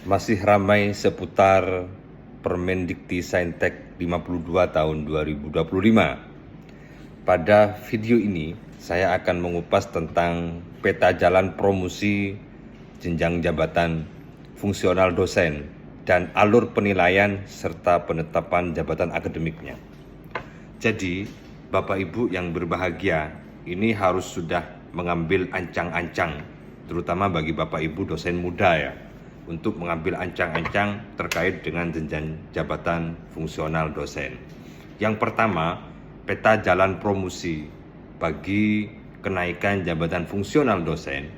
Masih ramai seputar Permendikti-Saintek 52 tahun 2025. Pada video ini, saya akan mengupas tentang peta jalan promosi jenjang jabatan fungsional dosen dan alur penilaian serta penetapan jabatan akademiknya. Jadi, Bapak Ibu yang berbahagia, ini harus sudah mengambil ancang-ancang, terutama bagi Bapak Ibu dosen muda ya, untuk mengambil ancang-ancang terkait dengan jenjang jabatan fungsional dosen. Yang pertama, peta jalan promosi bagi kenaikan jabatan fungsional dosen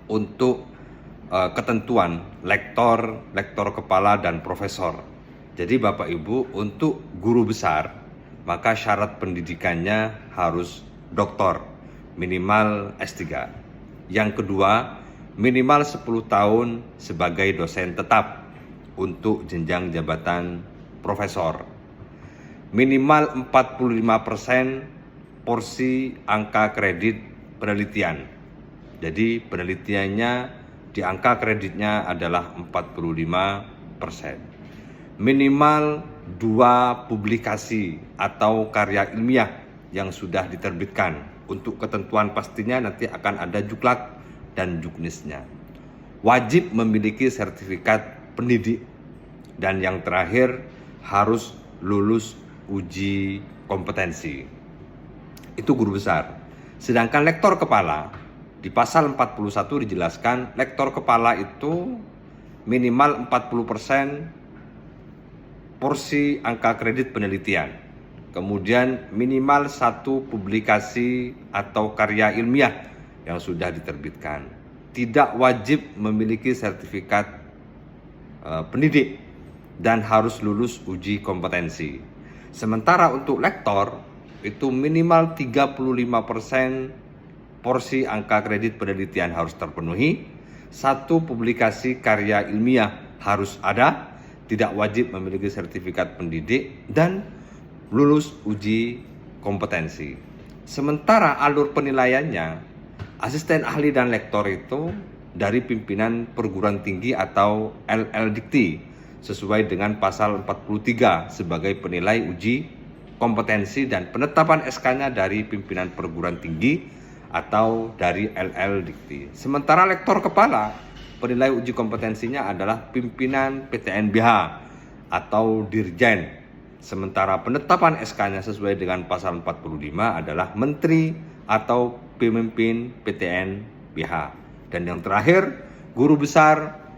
untuk ketentuan lektor, lektor kepala, dan profesor. Jadi Bapak Ibu, untuk guru besar, maka syarat pendidikannya harus doktor, minimal S3. Yang kedua, minimal 10 tahun sebagai dosen tetap untuk jenjang jabatan profesor. Minimal 45% porsi angka kredit penelitian. Jadi penelitiannya di angka kreditnya adalah 45%. Minimal 2 publikasi atau karya ilmiah yang sudah diterbitkan. Untuk ketentuan pastinya nanti akan ada juklak dan juknisnya. Wajib memiliki sertifikat pendidik. Dan yang terakhir, harus lulus uji kompetensi. Itu guru besar. Sedangkan lektor kepala, di pasal 41 dijelaskan lektor kepala itu minimal 40% porsi angka kredit penelitian. Kemudian minimal 1 publikasi atau karya ilmiah yang sudah diterbitkan. Tidak wajib memiliki sertifikat pendidik dan harus lulus uji kompetensi. Sementara untuk lektor itu minimal 35% porsi angka kredit penelitian harus terpenuhi, 1 publikasi karya ilmiah harus ada, tidak wajib memiliki sertifikat pendidik, dan lulus uji kompetensi. Sementara alur penilaiannya, asisten ahli dan lektor itu dari pimpinan perguruan tinggi atau LL Dikti sesuai dengan pasal 43 sebagai penilai uji kompetensi, dan penetapan SK-nya dari pimpinan perguruan tinggi atau dari LL Dikti. Sementara lektor kepala, penilai uji kompetensinya adalah pimpinan PTNBH atau Dirjen. Sementara penetapan SK-nya sesuai dengan pasal 45 adalah menteri atau pemimpin PTNBH. Dan yang terakhir, guru besar